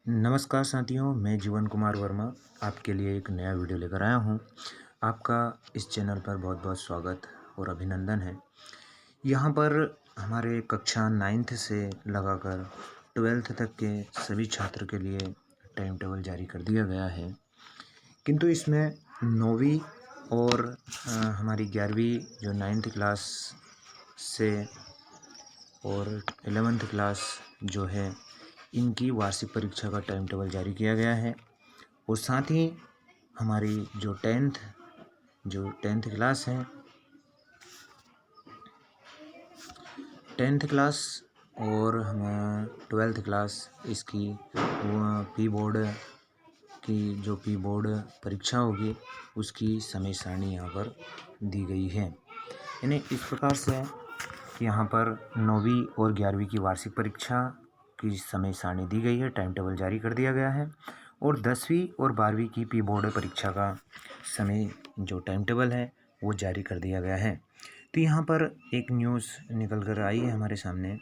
नमस्कार साथियों, मैं जीवन कुमार वर्मा आपके लिए एक नया वीडियो लेकर आया हूं। आपका इस चैनल पर बहुत बहुत स्वागत और अभिनंदन है। यहां पर हमारे कक्षा 9th से लगाकर 12th तक के सभी छात्र के लिए टाइम टेबल जारी कर दिया गया है, किंतु इसमें 9वीं और हमारी 11वीं जो 9th क्लास से और 11th क्लास जो है, इनकी वार्षिक परीक्षा का टाइम टेबल जारी किया गया है। और साथ ही हमारी जो 10th क्लास है, 10th क्लास और हम 12th क्लास, इसकी प्री बोर्ड परीक्षा होगी, उसकी समय सारणी यहाँ पर दी गई है। यानी इस प्रकार से यहाँ पर 9वीं और 11वीं की वार्षिक परीक्षा की समय सारणी दी गई है, टाइम टेबल जारी कर दिया गया है। और 10वीं और 12वीं की प्री बोर्ड परीक्षा का समय जो टाइम टेबल है वो जारी कर दिया गया है। तो यहाँ पर एक न्यूज़ निकल कर आई है हमारे सामने।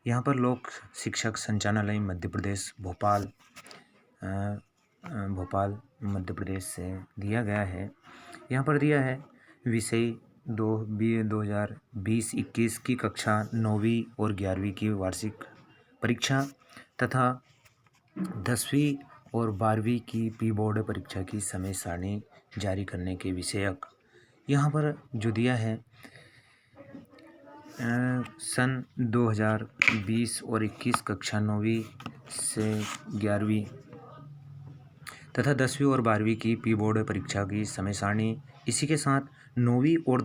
यहाँ पर लोक शिक्षक संचालनालय मध्य प्रदेश भोपाल मध्य प्रदेश से दिया गया है। यहाँ पर दिया है विषय 2020-21 की कक्षा 9वीं और 11वीं की वार्षिक परीक्षा तथा 10वीं और 12वीं की प्री बोर्ड परीक्षा की समय सारणी जारी करने के विषयक यहाँ पर जो दिया है, सन 2020 और 21 कक्षा 9वीं से 11वीं तथा 10वीं और 12वीं की प्री बोर्ड परीक्षा की समय सारणी, इसी के साथ 9वीं और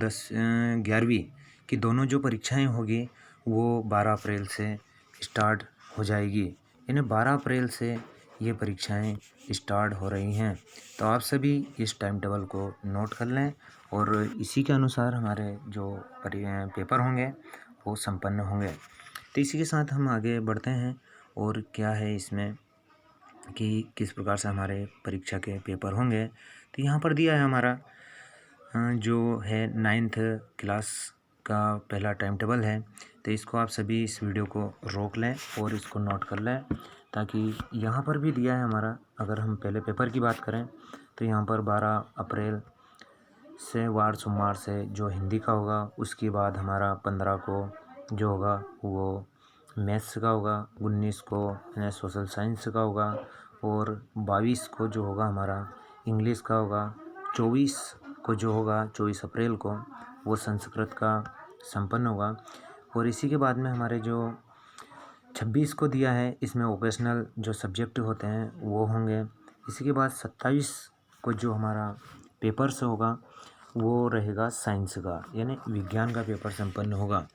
11वीं की दोनों जो परीक्षाएं होगी वो 12 अप्रैल से स्टार्ट हो जाएगी। यानी 12 अप्रैल से ये परीक्षाएं स्टार्ट हो रही हैं। तो आप सभी इस टाइम टेबल को नोट कर लें और इसी के अनुसार हमारे जो पेपर होंगे वो संपन्न होंगे। तो इसी के साथ हम आगे बढ़ते हैं और क्या है इसमें कि किस प्रकार से हमारे परीक्षा के पेपर होंगे। तो यहाँ पर दिया है हमारा जो है 9th क्लास का पहला टाइम टेबल है। तो इसको आप सभी इस वीडियो को रोक लें और इसको नोट कर लें, ताकि यहाँ पर भी दिया है हमारा, अगर हम पहले पेपर की बात करें तो यहाँ पर 12 अप्रैल से वार सोमवार से जो हिंदी का होगा, उसके बाद हमारा 15 को जो होगा वो मैथ्स का होगा, 19 को सोशल साइंस का होगा और 22 को जो होगा हमारा इंग्लिश का होगा, 24 को जो होगा 24 अप्रैल को वो संस्कृत का संपन्न होगा। और इसी के बाद में हमारे जो 26 को दिया है, इसमें वोकेशनल जो सब्जेक्ट होते हैं वो होंगे। इसी के बाद 27 को जो हमारा पेपर से होगा वो रहेगा साइंस का, यानी विज्ञान का पेपर संपन्न होगा।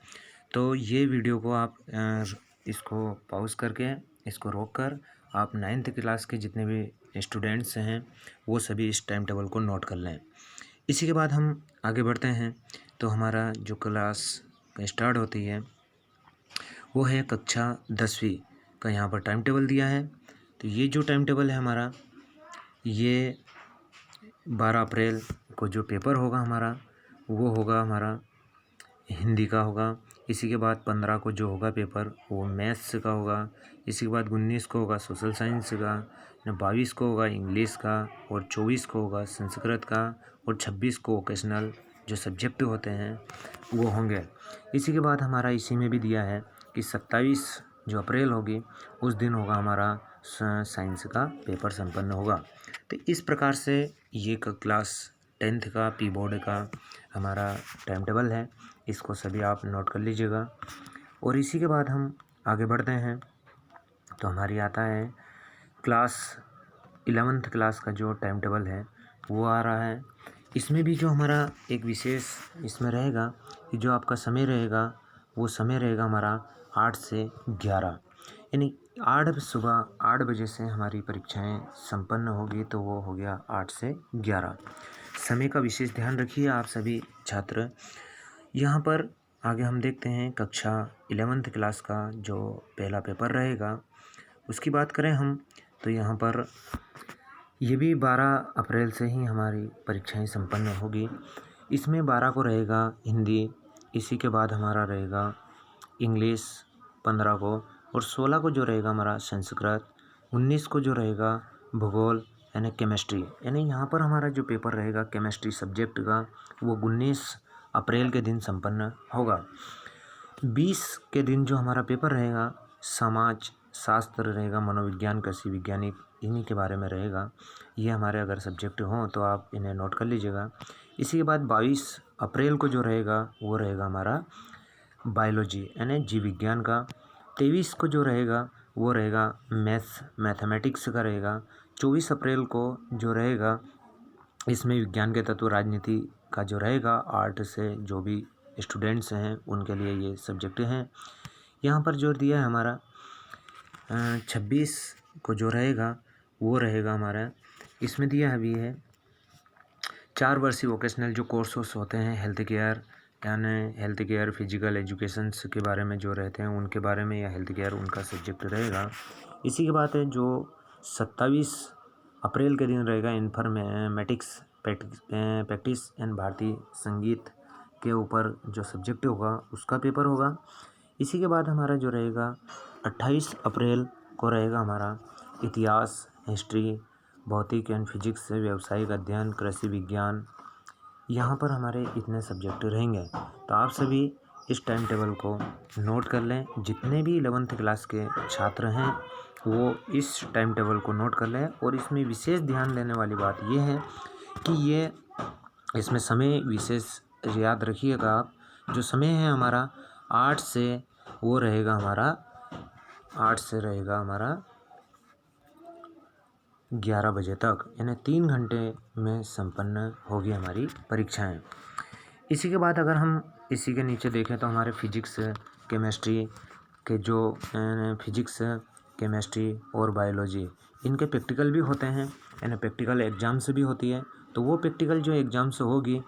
तो ये वीडियो को आप इसको पॉज करके, इसको रोक कर आप 9th क्लास के जितने भी स्टूडेंट्स हैं वो सभी इस टाइम टेबल को नोट कर लें। इसी के बाद हम आगे बढ़ते हैं। तो हमारा जो क्लास स्टार्ट होती है वो है कक्षा 10वीं का, यहाँ पर टाइम टेबल दिया है। तो ये जो टाइम टेबल है हमारा, ये 12 अप्रैल को जो पेपर होगा हमारा वो होगा हमारा हिंदी का होगा। इसी के बाद 15 को जो होगा पेपर वो मैथ्स का होगा। इसी के बाद 19 को होगा सोशल साइंस का, 22 को होगा इंग्लिश का और 24 को होगा संस्कृत का और 26 को वोकेशनल जो सब्जेक्ट होते हैं वो होंगे। इसी के बाद हमारा इसी में भी दिया है कि 27 जो अप्रैल होगी उस दिन होगा हमारा साइंस का पेपर संपन्न होगा। तो इस प्रकार से ये क्लास 10th का प्री बोर्ड का हमारा टाइम टेबल है, इसको सभी आप नोट कर लीजिएगा। और इसी के बाद हम आगे बढ़ते हैं। तो हमारी आता है क्लास 11th क्लास का जो टाइम टेबल है वो आ रहा है। इसमें भी जो हमारा एक विशेष इसमें रहेगा कि जो आपका समय रहेगा वो समय रहेगा हमारा 8 से 11, यानी सुबह 8 बजे से हमारी परीक्षाएं संपन्न होगी। तो वो हो गया 8 से 11। समय का विशेष ध्यान रखिए आप सभी छात्र। यहाँ पर आगे हम देखते हैं कक्षा 11th क्लास का जो पहला पेपर रहेगा उसकी बात करें हम, तो यहाँ पर ये भी 12 अप्रैल से ही हमारी परीक्षाएं संपन्न होगी। इसमें 12 को रहेगा हिंदी, इसी के बाद हमारा रहेगा इंग्लिश 15 को, और 16 को जो रहेगा हमारा संस्कृत, 19 को जो रहेगा भूगोल यानी केमिस्ट्री, यानी यहाँ पर हमारा जो पेपर रहेगा केमिस्ट्री सब्जेक्ट का वो 19 अप्रैल के दिन संपन्न होगा। 20 के दिन जो हमारा पेपर रहेगा समाज शास्त्र रहेगा, मनोविज्ञान, कृषि वैज्ञानिक, इन्हीं के बारे में रहेगा। ये हमारे अगर सब्जेक्ट हों तो आप इन्हें नोट कर लीजिएगा। इसी के बाद 22 अप्रैल को जो रहेगा वो रहेगा हमारा बायोलॉजी यानी जीव विज्ञान का। 23 को जो रहेगा वो रहेगा मैथमेटिक्स का रहेगा। 24 अप्रैल को जो रहेगा इसमें विज्ञान के तत्व, राजनीति का जो रहेगा, आर्ट से जो भी स्टूडेंट्स हैं उनके लिए ये सब्जेक्ट हैं। यहाँ पर जो दिया है हमारा 26 को जो रहेगा वो रहेगा हमारा, इसमें दिया है भी है 4 वर्षीय वोकेशनल जो कोर्सेस होते हैं हेल्थ केयर, यानी हेल्थ केयर फिजिकल एजुकेशंस के बारे में जो रहते हैं उनके बारे में, या हेल्थ केयर उनका सब्जेक्ट रहेगा। इसी के बाद है जो 27 अप्रैल के दिन रहेगा इन्फॉर्मेटिक्स प्रैक्टिस एंड भारतीय संगीत के ऊपर जो सब्जेक्ट होगा उसका पेपर होगा। इसी के बाद हमारा जो रहेगा 28 अप्रैल को रहेगा हमारा इतिहास, हिस्ट्री, भौतिक एंड फिजिक्स से व्यावसायिक अध्ययन, कृषि विज्ञान, यहाँ पर हमारे इतने सब्जेक्ट रहेंगे। तो आप सभी इस टाइम टेबल को नोट कर लें। जितने भी 11th क्लास के छात्र हैं वो इस टाइम टेबल को नोट कर लें। और इसमें विशेष ध्यान देने वाली बात ये है कि ये इसमें समय विशेष याद रखिएगा आप। जो समय है हमारा 8 से वो रहेगा हमारा 8 से रहेगा हमारा 11 बजे तक, यानी 3 घंटे में संपन्न होगी हमारी परीक्षाएं। इसी के बाद अगर हम इसी के नीचे देखें तो हमारे फिजिक्स केमिस्ट्री के जो फिजिक्स केमिस्ट्री और बायोलॉजी इनके प्रैक्टिकल भी होते हैं, यानी प्रैक्टिकल एग्ज़ाम से भी होती है। तो वो प्रैक्टिकल जो एग्ज़ाम से होगी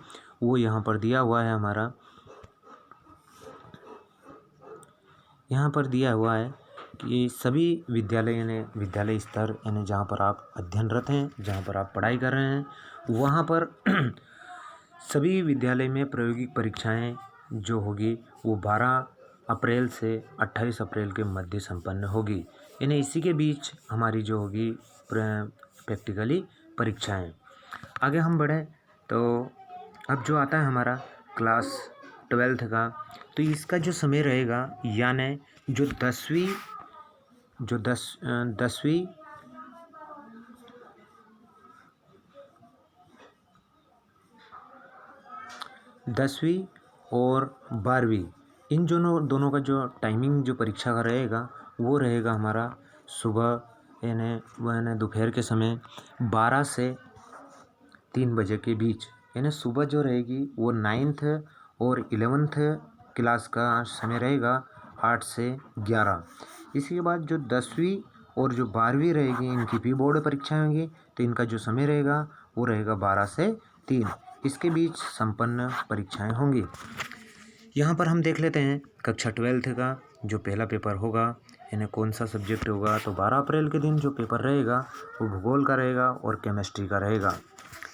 वो यहाँ पर दिया हुआ है हमारा, यहाँ पर दिया हुआ है कि सभी विद्यालय यानी विद्यालय स्तर यानी जहाँ पर आप अध्ययनरत हैं, जहाँ पर आप पढ़ाई कर रहे हैं, वहाँ पर सभी विद्यालय में प्रायोगिक परीक्षाएं जो होगी वो 12 अप्रैल से 28 अप्रैल के मध्य संपन्न होगी। यानी इसी के बीच हमारी जो होगी प्रैक्टिकली परीक्षाएं। आगे हम बढ़ें तो अब जो आता है हमारा क्लास 12th का, तो इसका जो समय रहेगा यानी जो 10वीं और 12वीं इन दोनों का जो टाइमिंग जो परीक्षा का रहेगा वो रहेगा हमारा सुबह यानी दोपहर के समय 12 से 3 बजे के बीच। यानी सुबह जो रहेगी वो 9th और 11th क्लास का समय रहेगा 8 से 11। इसी के बाद जो 10वीं और जो 12वीं रहेगी इनकी प्री बोर्ड परीक्षाएं होंगी, तो इनका जो समय रहेगा वो रहेगा 12 से 3, इसके बीच संपन्न परीक्षाएं होंगी। यहाँ पर हम देख लेते हैं कक्षा 12th का जो पहला पेपर होगा यानी कौन सा सब्जेक्ट होगा। तो 12 अप्रैल के दिन जो पेपर रहेगा वो भूगोल का रहेगा और केमिस्ट्री का रहेगा।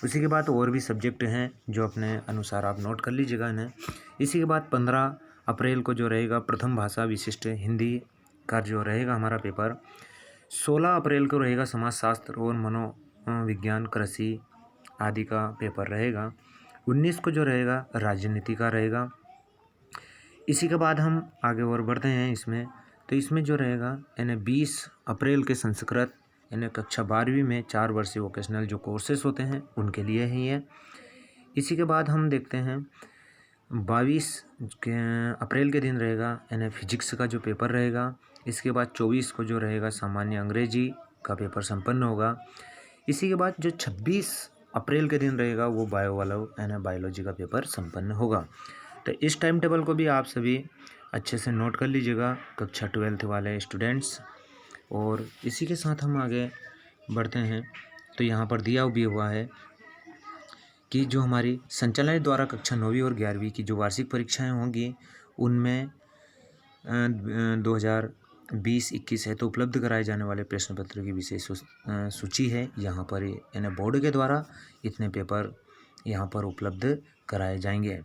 उसी के बाद और भी सब्जेक्ट हैं जो अपने अनुसार आप नोट कर लीजिएगा इन्हें। इसी के बाद 15 अप्रैल को जो रहेगा प्रथम भाषा विशिष्ट हिंदी का जो रहेगा हमारा पेपर। 16 अप्रैल को रहेगा समाजशास्त्र और मनोविज्ञान, कृषि आदि का पेपर रहेगा। 19 को जो रहेगा राजनीति का रहेगा। इसी के बाद हम आगे और बढ़ते हैं इसमें, तो इसमें जो रहेगा यानी 20 अप्रैल के संस्कृत यानी कक्षा 12वीं में 4 वर्षीय वोकेशनल जो कोर्सेस होते हैं उनके लिए ही है। इसी के बाद हम देखते हैं 22 अप्रैल के दिन रहेगा यानी फिजिक्स का जो पेपर रहेगा। इसके बाद 24 को जो रहेगा सामान्य अंग्रेजी का पेपर संपन्न होगा। इसी के बाद जो 26 अप्रैल के दिन रहेगा वो यानी बायोलॉजी का पेपर संपन्न होगा। तो इस टाइम टेबल को भी आप सभी अच्छे से नोट कर लीजिएगा कक्षा 12th वाले स्टूडेंट्स। और इसी के साथ हम आगे बढ़ते हैं तो यहाँ पर दिया भी हुआ है कि जो हमारी संचालय द्वारा कक्षा 9वीं और 11वीं की जो वार्षिक परीक्षाएं होंगी उनमें 2020-21 है तो उपलब्ध कराए जाने वाले प्रश्न पत्र की विशेष सूची है यहाँ पर, यानी बोर्ड के द्वारा इतने पेपर यहाँ पर उपलब्ध कराए जाएंगे।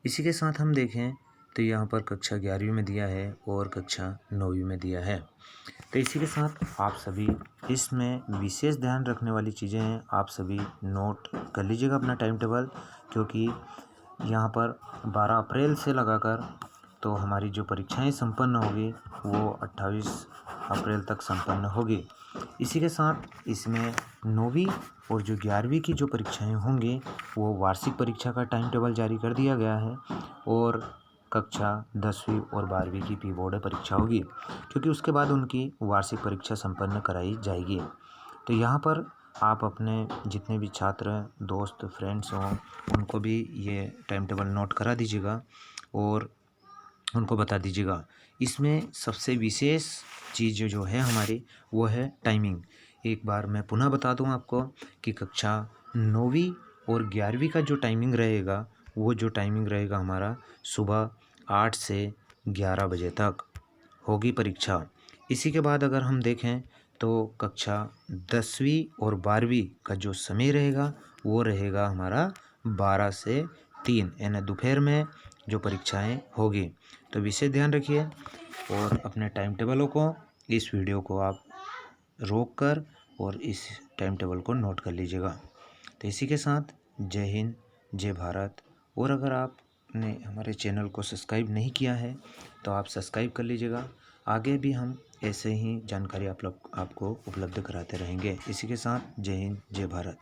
इसी के साथ हम देखें तो यहाँ पर कक्षा 11वीं में दिया है और कक्षा 9वीं में दिया है। तो इसी के साथ आप सभी इसमें विशेष ध्यान रखने वाली चीज़ें हैं, आप सभी नोट कर लीजिएगा अपना टाइम टेबल, क्योंकि यहाँ पर 12 अप्रैल से लगाकर तो हमारी जो परीक्षाएं संपन्न होगी वो 28 अप्रैल तक संपन्न होगी। इसी के साथ इसमें 9वीं और जो 11वीं की जो परीक्षाएं होंगी वो वार्षिक परीक्षा का टाइम टेबल जारी कर दिया गया है और कक्षा 10वीं और 12वीं की प्री बोर्ड परीक्षा होगी, क्योंकि उसके बाद उनकी वार्षिक परीक्षा संपन्न कराई जाएगी। तो यहाँ पर आप अपने जितने भी छात्र दोस्त फ्रेंड्स हों उनको भी ये टाइम टेबल नोट करा दीजिएगा और उनको बता दीजिएगा। इसमें सबसे विशेष चीज़ जो है हमारी वो है टाइमिंग। एक बार मैं पुनः बता दूं आपको कि कक्षा 9वीं और 11वीं का जो टाइमिंग रहेगा वो जो टाइमिंग रहेगा हमारा सुबह 8 से 11 बजे तक होगी परीक्षा। इसी के बाद अगर हम देखें तो कक्षा 10वीं और 12वीं का जो समय रहेगा वो रहेगा हमारा 12 से 3 यानी दोपहर में जो परीक्षाएं होगी। तो विशेष ध्यान रखिए और अपने टाइम टेबलों को, इस वीडियो को आप रोक कर और इस टाइम टेबल को नोट कर लीजिएगा। तो इसी के साथ जय हिंद, जय भारत। और अगर आपने हमारे चैनल को सब्सक्राइब नहीं किया है तो आप सब्सक्राइब कर लीजिएगा। आगे भी हम ऐसे ही जानकारी आपको उपलब्ध कराते रहेंगे। इसी के साथ जय हिंद, जय भारत।